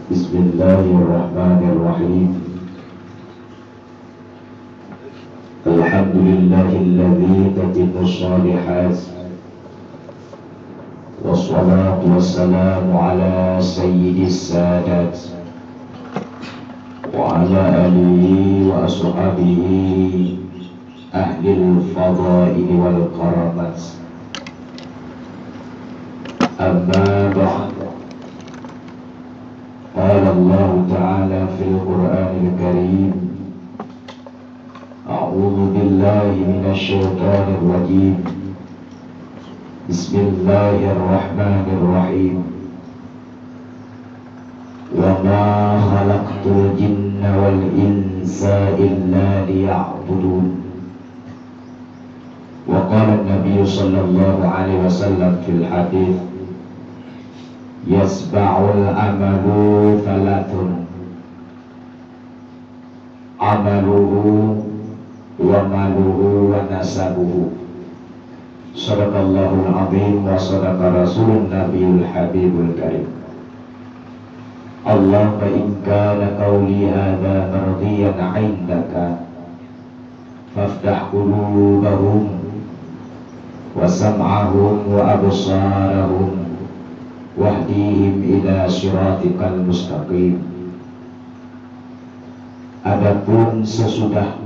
Bismillahirrahmanirrahim. Alhamdulillahilladzi tatimmu shalihat. Wassalatu wassalamu ala sayyidis sadat wa ala alihi wa ashabihi ahlil fadaili wal karamat. Amma ba'd. Qala Allah Ta'ala fil Qur'anil Karim. A'udzu billahi minasy syaithanir rajim. Bismillahirrahmanirrahim. Wa ma khalaqtul jinna wal insa illa liya'budun. Wa qala an-nabiy sallallahu alaihi wasallam fil hadits yasba'ul amalu thalathun, amaluhu wa maluhu wa nasabuhu. Sadaqallahul azim wa sadaqa rasulun nabiyul habibul karim. Allahumma in kana qawli hadha mardiyan 'indaka faftah qulubahum wa sam'ahum wa absarahum wahdihim ila siratikal mustaqim. Adapun sesudah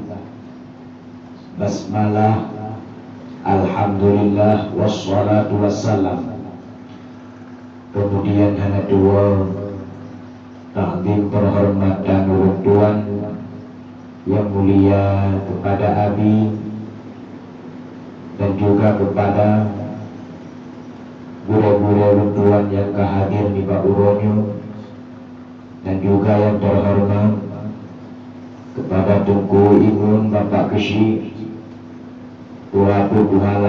basmalah, alhamdulillah, wassalatu wassalam, kemudian hana dua takdim penghormatan urut Tuhan yang mulia kepada Abi dan juga kepada guru-guru Tuhan yang kehadir di Pak Uronyo, dan juga yang terhormat kepada Tunku Imun Bapak Keshi, Tuhan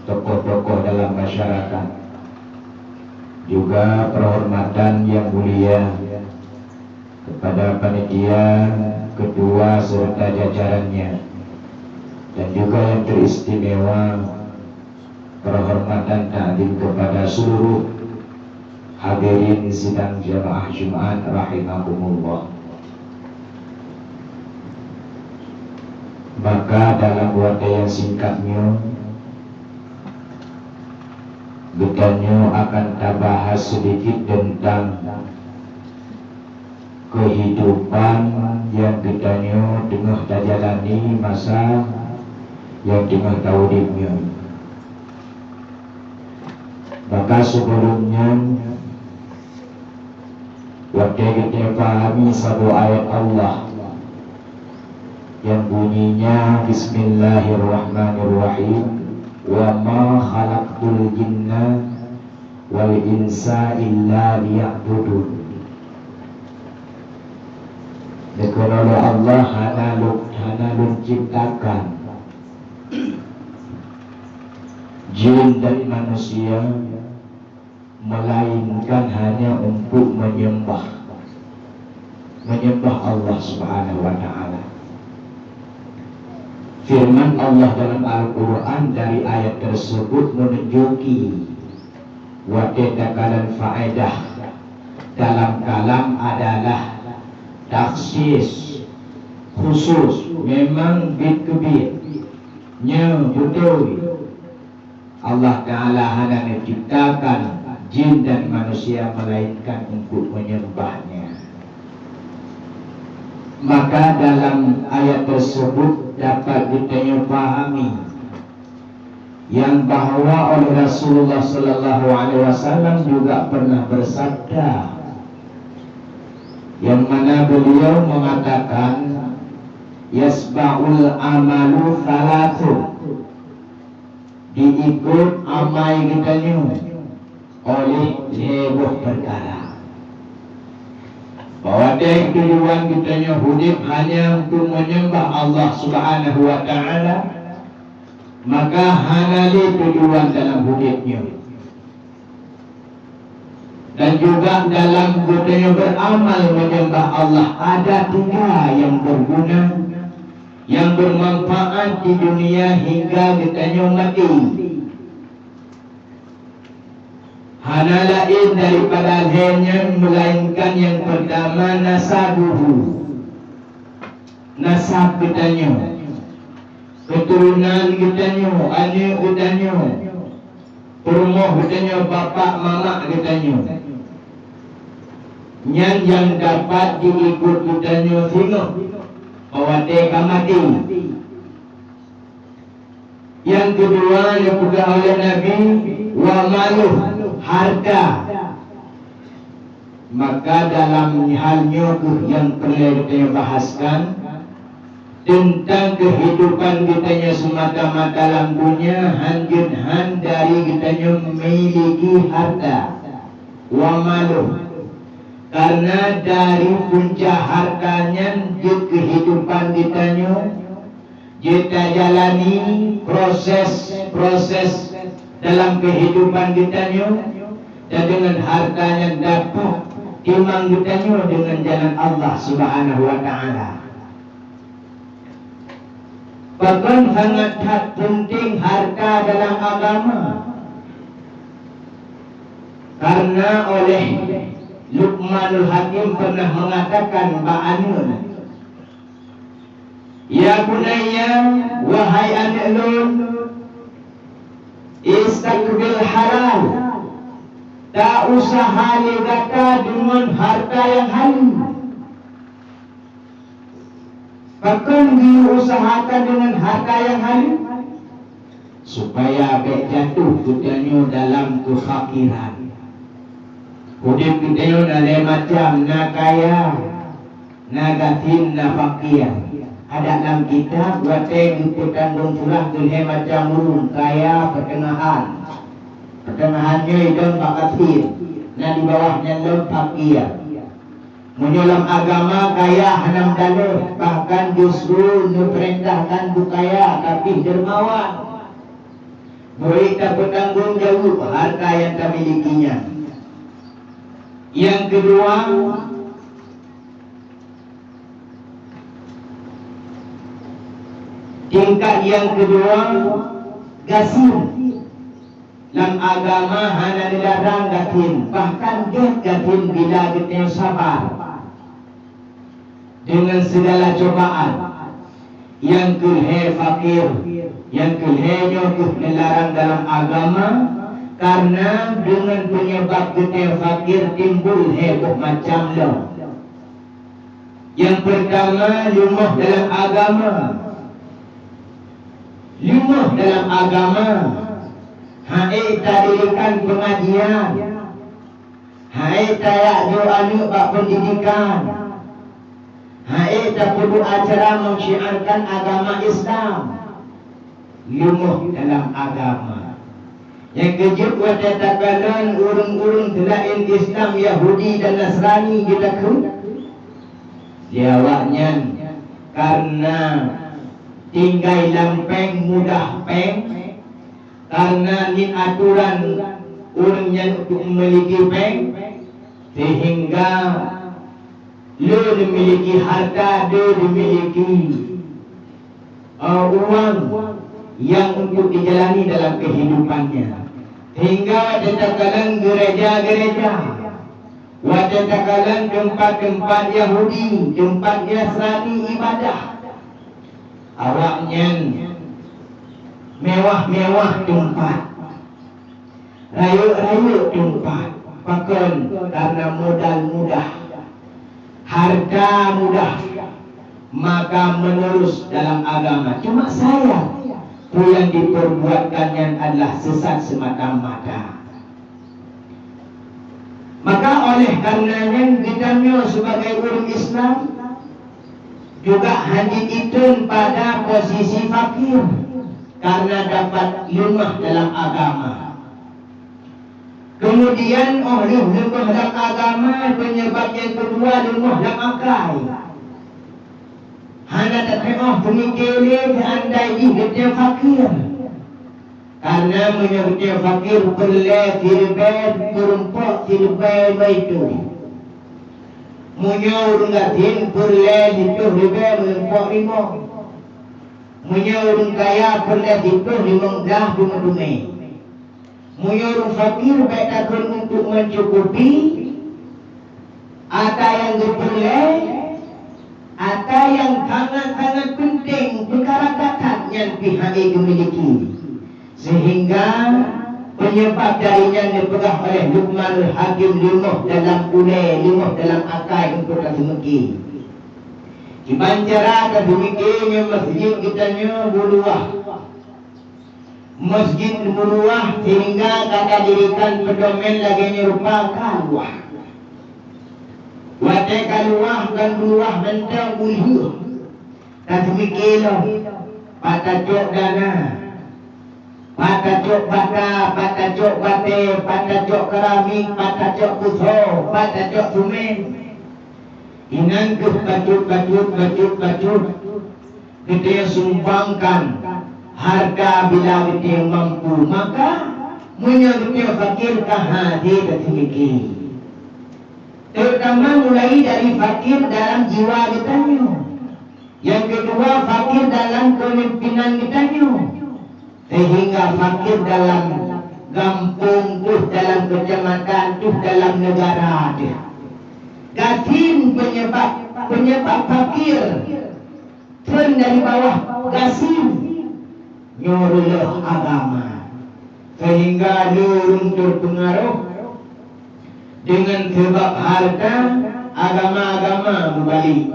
tokoh-tokoh dalam masyarakat, juga penghormatan yang mulia kepada panitia, ketua serta jajarannya, dan juga yang teristimewa penghormatan takdim kepada seluruh hadirin sidang jamaah Jumat rahimakumullah. Maka dalam waktu yang singkatnya kita akan bahas sedikit tentang kehidupan yang kita tengah jalani masa yang tengah taudibnya. Maka sebelumnya waktu kita pahami satu ayat Allah yang bunyinya Bismillahirrahmanirrahim. Wa ma khalaqtul jinna wal insa illa liya'budun. Kalau Allah hana ciptakan jin dan manusia melainkan hanya untuk menyembah Allah Subhanahu wa ta'ala. Firman Allah dalam Al-Quran dari ayat tersebut menunjuki wadidakalan faedah dalam kalam adalah taksis khusus, memang bit-bit nya betul. Allah Ta'ala hanya menciptakan jin dan manusia melainkan untuk menyembahnya. Maka dalam ayat tersebut dapat kita pahami yang bahwa oleh Rasulullah Sallallahu Alaihi Wasallam juga pernah bersabda, yang mana beliau mengatakan yasba'ul amalu thalathun, diikut amai kita oleh sebuah perkara. Bahwa dia tujuan kita hidup hanya untuk menyembah Allah Subhanahu wa ta'ala, maka hanali tujuan dalam hidupnya. Dan juga dalam budaya beramal menyembah Allah ada tiga yang berguna, yang bermanfaat di dunia hingga kita mati. Hana lain daripada hanya melainkan yang pertama nasabuhu, nasab kitanya, keturunan kitanya, anak kitanya, rumah kitanya, bapak mama kitanya. Yang dapat diikut kitanya tengok bahwa dia mati. Yang kedua yang juga oleh Nabi, wa maluh, harta. Maka dalam halnya yang perlu kita bahaskan tentang kehidupan kitanya semata-mata dalam dunia, hanjun dari kitanya memiliki harta. Wa maluh, karena dari punca hartanya di kehidupan kitanya kita jalani proses dalam kehidupan kitanya, dan dengan hartanya dapat timang kitanya dengan jalan Allah Subhanahu wa ta'ala. Bahkan sangat penting harta dalam agama, karena oleh Luqmanul Hakim pernah mengatakan ba'anun, ya bunayya, wahai anak lun, istaqbil halal, tak usah haligata dengan harta yang halal. Bahkan diusahakan dengan harta yang halal supaya jatuh kitanya dalam kefakiran. Hidup kita ada macam na kaya, na gatin, na fakir. Ada dalam kitab buat liputan dong surah tulis macam urun kaya pertengahan. Pertengahannya itu fakir, na di bawahnya lem fakir. Menyolam agama kaya hanam dalur, bahkan justru diperintahkan bukaya tapi dermawan. Mereka bertanggung jawab harta yang dimilikinya. Yang kedua, tingkat yang kedua, gasin. Dalam agama hanya dilarang gatin, bahkan gatin bila kita sabar dengan segala cobaan. Yang kedua fakir, yang kedua dilarang dalam agama, karena dengan penyebab kita fakir timbul heboh macam lo. Yang pertama, lumah dalam agama. Lumah dalam agama, hai tadirikan pengajian, hai tayak doa bak pendidikan, hai tak perlu acara mensyiarkan agama Islam. Lumah dalam agama. Yang kejut wajah takalan urung-urung telain Islam, Yahudi dan Nasrani kita ke jawabnya karena tinggal lampeng mudah peng, karena ni aturan orang yang untuk memiliki peng, sehingga lu memiliki harta, lu memiliki uang yang untuk dijalani dalam kehidupannya. Hingga datangkan gereja-gereja, datangkan tempat-tempat Yahudi, tempat Nasrani ibadah. Awaknya mewah-mewah tempat, rayuk-rayuk tempat, bahkan karena modal mudah, harta mudah, maka menerus dalam agama. Cuma saya yang diperbuatkannya adalah sesat semata-mata. Maka oleh karenanya kita sebagai orang Islam juga hanya itu pada posisi fakir, karena dapat lumah dalam agama. Kemudian lumah dalam agama, penyebab yang kedua lumah dalam akal. Hanya tak pemikirnya andai hidupnya fakir, karena menyebutnya fakir perle tirben turumpok tirben itu munyaur ngatin perle itu riben turumpok limo munyaur kaya perle itu limong dah dumai Muyurung fakir baik takun untuk mencukupi ada yang dipilih, ada yang sangat-sangat penting perkara zakat yang pihak itu miliki, sehingga penyebab darinya dipegang oleh Luqmanul Hakim limuh dalam ulai, limuh dalam akal untuk tersemegi. Dibancara demikiannya masjid kitanya buluah, masjid buluah, sehingga kata dirikan pedomen lagi nyerupa kaluah. Wadah kaluah dan buluah mentang buluh. Tak demikian pada jok dana, pada jok bata, pada jok bate, pada jok keramik, pada jok puso, pada jok sumen. Inan ke bajut kita sumbangkan harga bila kita mampu, maka menyebut fakir kahadi dan sedikit. Terutama mulai dari fakir dalam jiwa kita. Yang kedua fakir dalam kepemimpinan kita. Sehingga fakir dalam kampung, tuh dalam kecamatan, tuh dalam negara dia. Gasin penyebab fakir turun dari bawah gasin nyuruh agama, sehingga lurung terpengaruh dengan sebab harta agama-agama berbalik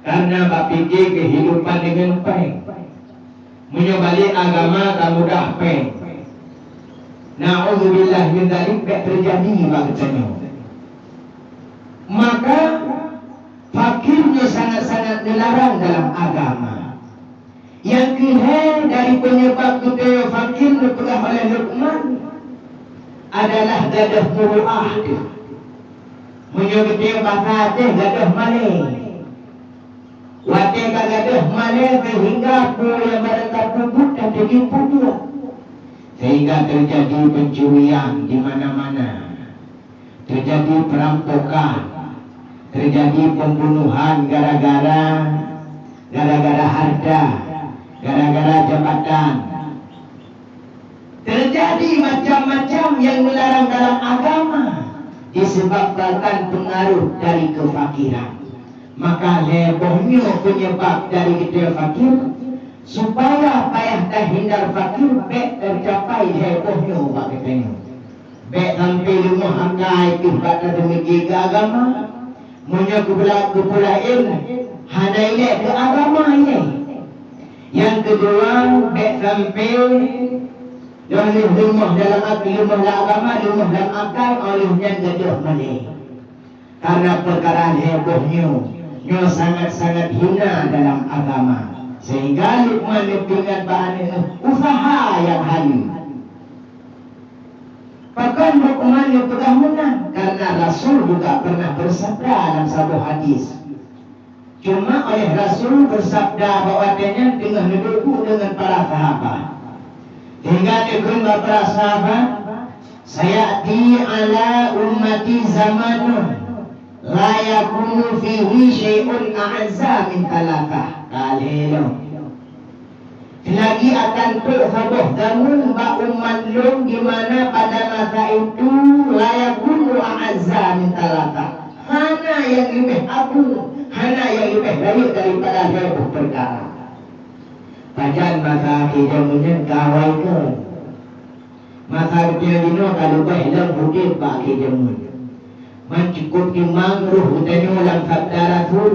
karena bapikir kehidupan dengan baik menyobalik agama tak mudah baik. Na'udzubillah min dzalik terjadi bagusnya. Maka fakirnya sangat-sangat dilarang dalam agama. Yang kedua dari penyebab kita fakir dipegang oleh Luqman adalah gadah muru'ah. Menyebut dia bahasa gadah malih. Wadah gadah malih sehingga yang mereka pupuk dan ditipu dia. Sehingga terjadi pencurian di mana-mana. Terjadi perampokan, terjadi pembunuhan gara-gara harta, gara-gara jabatan. Terjadi macam-macam yang melarang dalam agama disebabkan pengaruh dari kefakiran. Maka hebohnya penyebab dari kita fakir, supaya payah terhindar fakir, baik tercapai hebohnya bagainya. Baik sampai rumah angkai kibata demikian ke agama, punya kepulauan hanya ini ke agama ini. Yang kedua, baik sampai dari rumah dalam rumah dalam agama, rumah dalam akal olehnya gaduh malih. Karena perkara hebohnya, yang sangat-sangat hina dalam agama, sehingga Luqman dengan bahan usaha yang halus. Bahkan Luqman yang pegang menang, karena Rasul juga pernah bersabda dalam satu hadis. Cuma oleh Rasul bersabda bahwasanya dengan duduk dengan para sahabat, hingga dengan para sahabat, sayati ala ummati zamanun la yakunu fihi syai'un a'azza min talaqah. Kalelo lagi akan terheboh zaman bak umat lum di mana pada masa itu layakun a'azza min talaqah. Hana yang lebih agung, hana yang lebih baik daripada heboh perkara. Bacaan masa kejamunya kawai ke masa kejadian kalau bahlam bukit pak kejamun mencukup imam ruh utanya dalam sabda Rasul.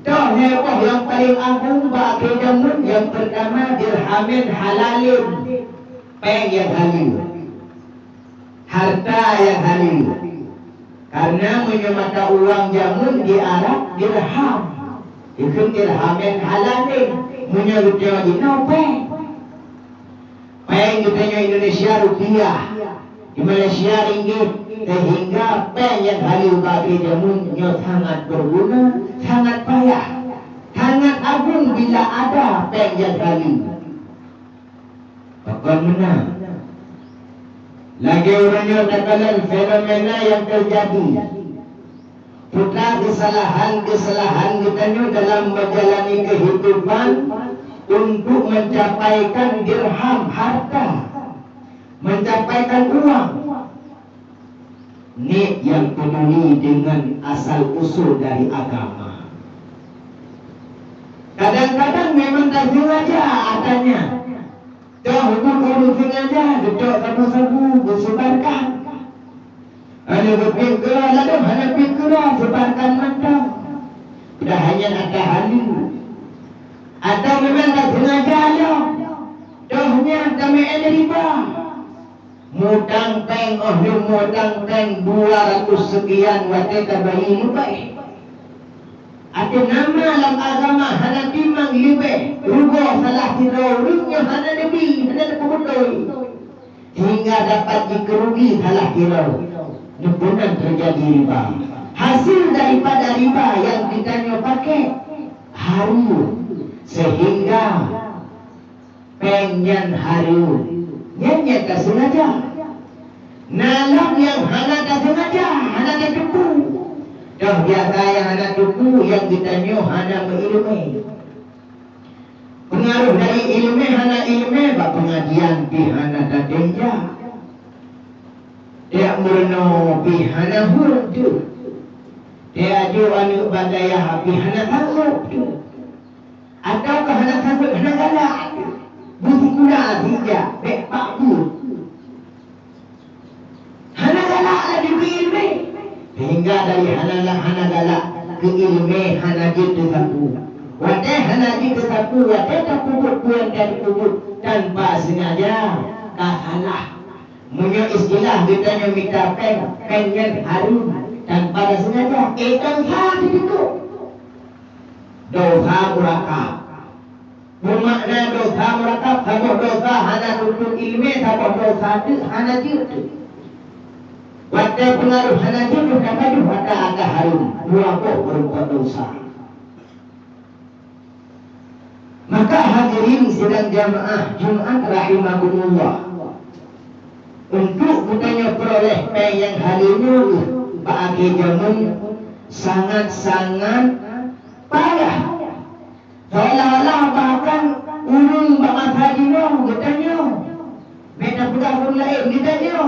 Dah heboh yang paling agung pak kejamun yang pertama dirhamin halalin, peng yang halal, harta yang halal. Karena menyemata uang jamun di Arab dirham, itu dirhamin halalin. Menyebut Jawa Dino peng kitanya Indonesia rupiah, di Malaysia ringgit, sehingga peng yang halal bagi jamunnya sangat berguna, sangat payah, sangat agung bila ada peng yang halal. Bahkan menang lagi orangnya takalan fenomena yang terjadi, putra kesalahan kitanya dalam menjalani kehidupan untuk mencapaikan dirham harta, mencapaikan uang. Ni yang peduli dengan asal usul dari agama. Kadang-kadang memang tak sengaja adanya. Hukum sengaja duduk sabu-sabu bersebarkan. Ada berpikir, lalu ada pikir sebarkan mantap. Dah hanya ada halu. Atau memang tak sengaja lah. Dohnya kami ada riba. Mudang peng, mudang peng 200 sekian waktu terbayi lupai. Ada nama dalam agama hana timang lebih. Rugo salah tirau, rupanya hana lebih, hana kebundoi. Hingga dapat dikerugi salah tirau. Nebunan terjadi riba. Hasil daripada riba yang ditanya pakai haru. Sehingga pengen haru. Yang tak sengaja. Nalam yang hana tak sengaja, hana tak tupu. Dah biasa yang hana tupu, yang ditanya hana berilmu. Pengaruh dari ilmu hana ilmu, bak pengajian pi hana tak denja. Dia murno pi hana huruf tu. Dia aju anu badaya pi hana takut tu. Atau ke hana takut hana galak. Buti kuda tiga, bek pak bu. Hana galak lah di ilmu. Hingga dari hana galak ke ilmu hana jitu sapu. Wadah hana jitu sapu, wadah tak kubur puan dan kubur tanpa sengaja. Tak salah. Punya istilah ditanya minta pengen harum tanpa sengaja. Dosa itu. Dosa murakab. Bermakna dosa murakab, sabah dosa hana rukun ilmu, sabah dosa itu hana jitu. Wadah pengaruh hana jitu, dapat wadah agak harum. Murakab berbuat dosa. Maka hadirin sidang jamaah Jumat rahimakumullah. Untuk bukannya peroleh pay yang halinya bagi jamun sangat-sangat payah. Seolah-olah bahkan ulun bangat hadinya katanya. Beda pun lain katanya.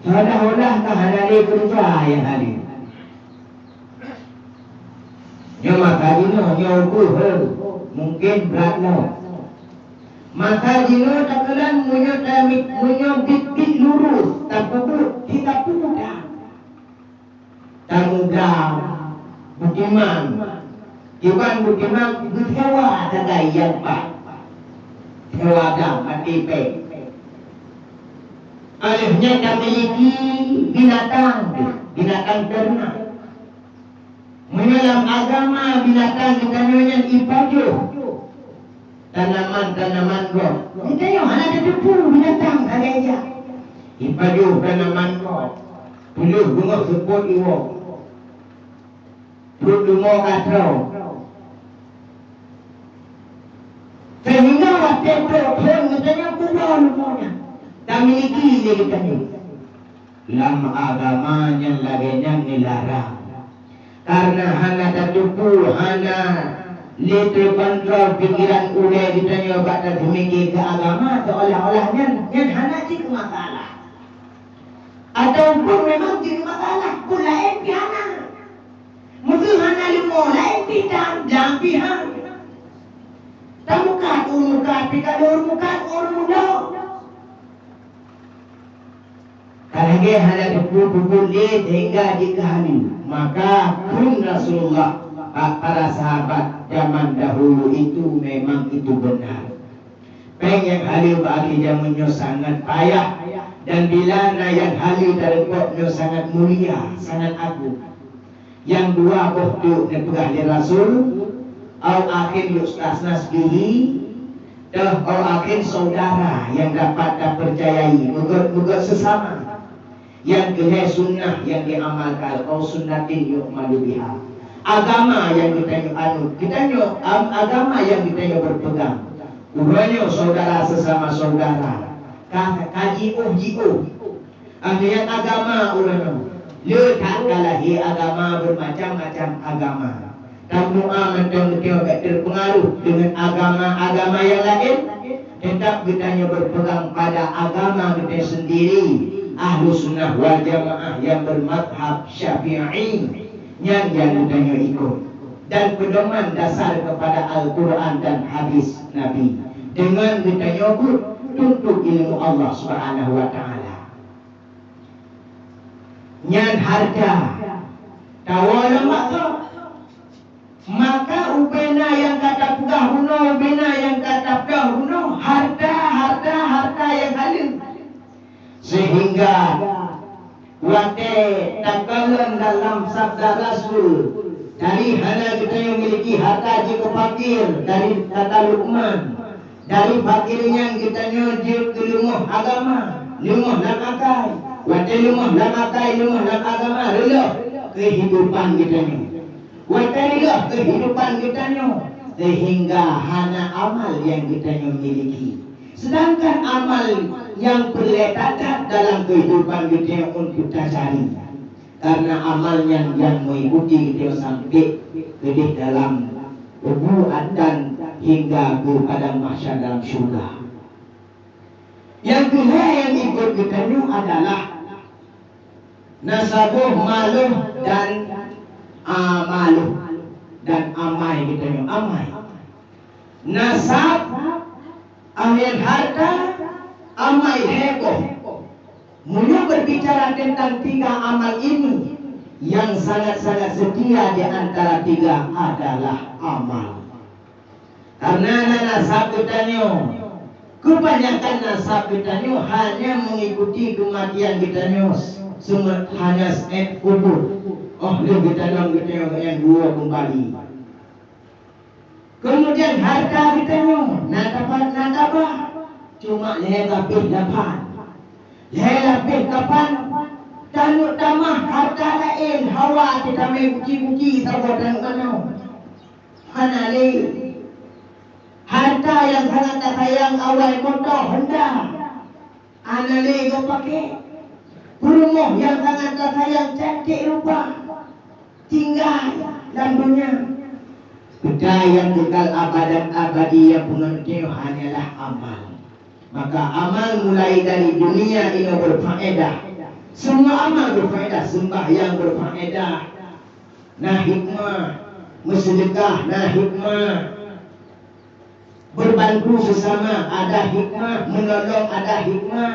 Seolah-olah kahanali kerja yang hadir. Nyamak hadinya nyaukuh mungkin beratlah. Maka jino takalan munyo bit lurus tapubut kita muda. Tamuda budiman. Iwan budiman bersewa tagai yang pak. Sewa dah mati pe. Alihnya dah miliki binatang ternak. Menyalam agama binatang kita nyonya ipajuh. Tanaman go. Kita yang hana ada depu binatang saja. Ipajuh tanaman go. Puluh bunga sepot iwo. Puluh bunga katrau. Sehingga waktu pun katanya kubah lumanya. Tak miliki dia katanya. Dalam agamanya laginya dilarang. Karena hana ada depu, hana little kontrol pikiran udah ditanya pada demikian ke agama seolah-olahnya yang hana jadi masalah ataupun memang jadi masalah pun lain pihana mungkin hana limo lain pihak jangan pihak tak muka pikador muka orang muda kalau hana dipukul hingga dikahani maka kun Rasulullah para sahabat zaman dahulu itu memang itu benar. Pengen halil bagi zamannya sangat payah dan bila yang halil dari koknya sangat mulia, sangat agung. Yang dua waktu nepegah di Rasul, au akhir ustaz nasbihi, dan au akhir saudara yang dapat dipercayai, muka sesama. Yang kena sunnah yang diamalkan, au sunnatin yu'malu biha. Agama yang kita anut, agama yang kita berpegang. Uranya saudara sesama saudara. Kaji jiu. Artinya agama uranya. Letak kalahi agama bermacam-macam agama. Tamu'a mentang-mentang terpengaruh dengan agama-agama yang lain. tetap kita berpegang pada agama kita sendiri, Ahlus Sunnah wal Jamaah yang bermadhab Syafi'i, yang kita ikut, dan pedoman dasar kepada Al-Quran dan hadis Nabi. Dengan kita nyebut tuntut ilmu Allah Subhanahu wa Ta'ala. Nyan harga tawala maka ubena yang kata pegah huno, ubena yang kata pegah huno, harta yang halim. Sehingga wate takalan dalam sabda Rasul, dari hana kita yang memiliki harta jika fakir, dari kata Luqman, dari fakirnya kita nyojir ke lumah agama, lumah nak akai, wate lumah nak akai, lumah nak agama, relah kehidupan kita ni, wate relah kehidupan kita ni, sehingga hana amal yang kita miliki. Sedangkan amal yang berletakkan dalam kehidupan kita untuk kita cari, karena amal yang mengikuti kita sampai ke dalam nubuat dan hingga ke padang mahsyar dalam syurga. Yang kedua yang ikut kita ni adalah nasabuh maluh dan amaluh dan amai kita ni. Amai nasab amil harta, amai heboh. Mula berbicara tentang tiga amal ini, yang sangat-sangat setia di antara tiga adalah amal. Karena nasab kita ni, kebanyakan nasab kita ni hanya mengikuti kematian kita ni, hanya kubur. Oh, kita yang dua kembali. Kemudian harta kita ni, nak apa? Cuma lebih dapat. Lebih kapan? Tanuk tamah harta lain, hawa kita main buki-buki tabuatan kanau. Mana le? Harta yang sangat tak sayang awal motor Honda. Ana le go pakai. Rumah yang sangat tak sayang cantik rupa. Tinggal dalam dunia. Benda yang kekal abadan abadi yang pengertian hanyalah amal. Maka amal mulai dari dunia ini berfaedah. Semua amal berfaedah. Sembahyang berfaedah. Nah hikmah. Bersedekah. Nah hikmah. Berbantu sesama ada hikmah. Menolong ada hikmah.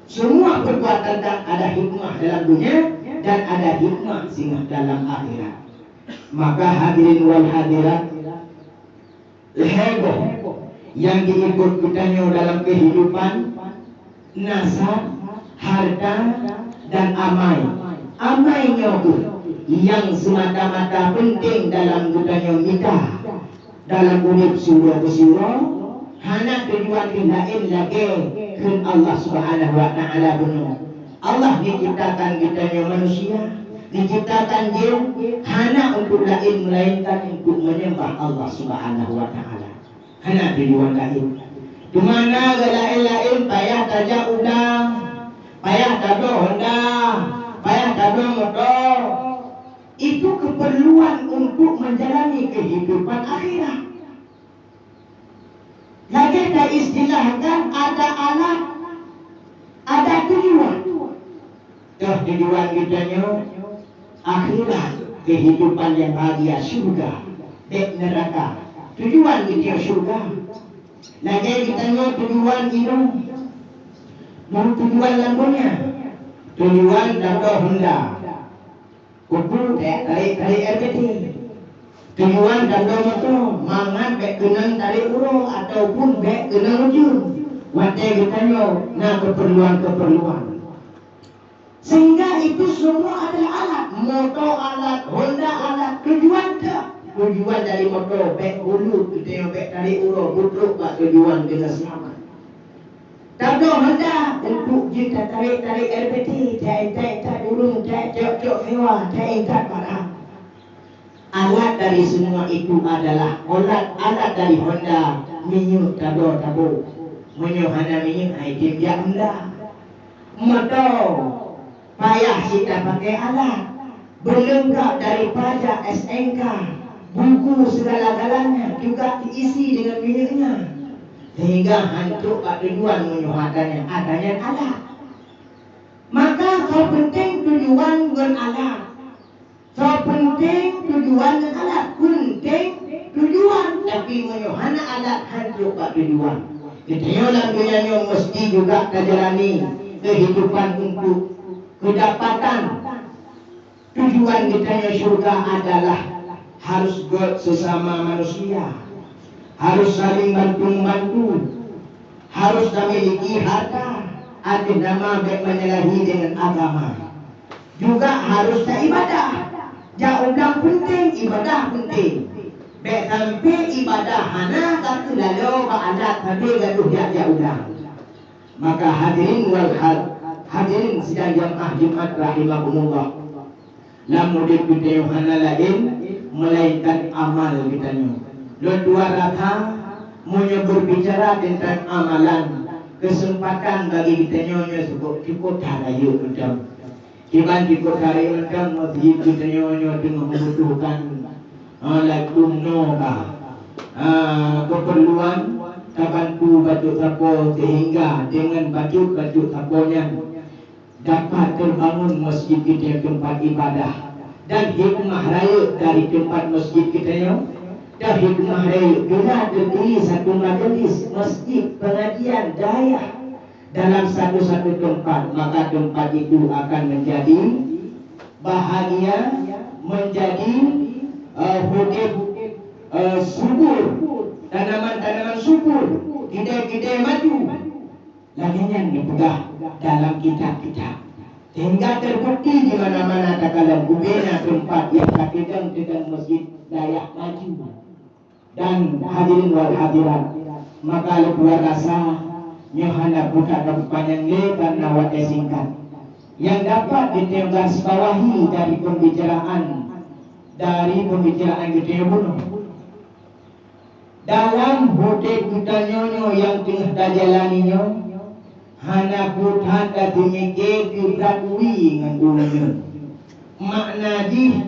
Semua perbuatan ada hikmah dalam dunia. Dan ada hikmah singgah dalam akhirat. Maka hadirin wal hadirat, heboh yang diikut kitanya dalam kehidupan, nasab, harta, dan amai. Amainya itu yang semata-mata penting dalam kitanya kita, dalam urip surah ke surah, hanya tujuan lain lagi kan Allah Subhanahu wa Ta'ala benar. Allah diciptakan kitanya manusia, diciptakan jin hanya untuk lain melainkan untuk menyembah Allah Subhanahu wa Ta'ala. Hanya tujuan lain. Di mana lain-lain payah tajak udang, payah tajak Honda, payah tajak motor. Itu keperluan untuk menjalani kehidupan akhirat. Lagi kita istilahkan ada alat, ada tujuan. Tujuan kitanya akhirat, kehidupan yang bahagia, syurga, dek neraka. Tujuan kita syurga. Lagi kita tujuan hidup. Baru tujuan lampunya. Tujuan dapat Honda. Kumpul tarik RPT. Tujuan dapat motor. Mangan bek kenang tarik urung ataupun bek kenang ujung. Watai kita nak keperluan-keperluan. Sehingga itu semua adalah alat. Motor alat, Honda alat. Tujuan tak? Tujuan dari motor, bek hulu, kita yang bek tarik urut, butruk tak tujuan kena selamat. Tapi Honda untuk kita tarik RPT, tak urung, tak cok sewa, tak ingkat barang. Alat dari semua itu adalah alat dari Honda. Minyak tabo, minyak hana minyak, item dia Honda. Motor payah kita pakai alat, berlengkap dari pajak SNK, buku segala-galanya juga diisi dengan minyaknya. sehingga hancur tujuan menyuhadanya adanya Allah. Maka so penting tujuan dengan Allah, so penting tujuan dengan Allah, penting tujuan tapi menyuhana Allah hancur tujuan. Kita dalam dunia mesti juga terjalani kehidupan untuk kedapatan tujuan kita syurga adalah harus buat sesama manusia, harus saling bantu-bantu, harus memiliki harta, ada nama baik menyalahi dengan agama, juga harus ibadah. Jauh penting, ibadah penting. Baik sampai ibadah hana kata lalu ba'adat tapi gaduh jauh. Maka hadirin wal hadirin sidang jamaah Jumat rahimahumullah. Lamun kita yohana lain melainkan amal kita nyo. Dua rata munyo berbicara tentang amalan, kesempatan bagi kita nyo cukup harayu macam. Iban cukup harayu macam masjid kita nyo dengan membutuhkan keperluan terbantu baju sapo sehingga dengan baju saponya dapat terbangun masjid kita tempat ibadah. Dan hikmah raya dari tempat masjid kita dan hikmah raya bila berdiri satu majelis masjid pengajian daya dalam satu-satu tempat, maka tempat itu akan menjadi bahagia, menjadi subur, tanaman-tanaman subur, kedai-kedai maju. Laginya dipegang dalam kitab-kitab sehingga terbukti di mana-mana dalam bubena tempat yang terpegang masjid dayak maju. Dan hadirin wal hadirat, maka luar rasa nyohana buka kepanjang lebar nawat singkat yang dapat ditenggarisbawahi dari pembicaraan kita bunuh dalam hidup kita nyonyo yang tengah dajalaninya. Hana putan dati mege bradui ngandungnya. Makna di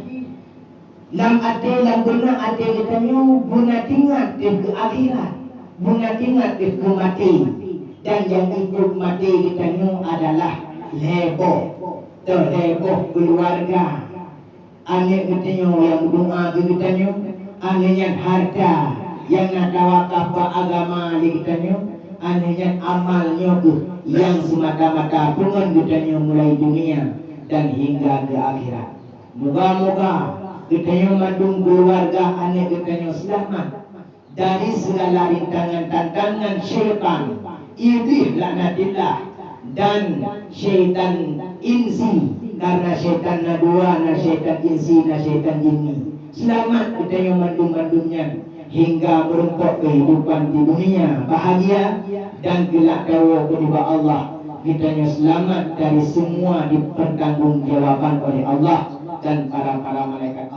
lam ate lam benar ate ditanyo bunga tingat di akhirat, bunga tingat di mati. Dan yang hidup mati ditanyo adalah heboh keluarga. Ane ditanyo yang doa ditanyo, ane yang harta yang natawakaf agama ditanyo. Anehnya amalnya yang semata-mata pengen ditanya mulai dunia dan hingga ke akhirat. Moga-moga ditanya mandung keluarga aneh ditanya selamat dari segala rintangan tantangan syaitan, iblis laknatillah dan syaitan insi. Karena syaitan dua, syaitan insi, syaitan jinni. Selamat ditanya mandung-mandungnya hingga merumpok kehidupan di dunia bahagia dan gelak dawa kepada Allah. Kitanya selamat dari semua dipertanggungjawabkan oleh Allah dan para malaikat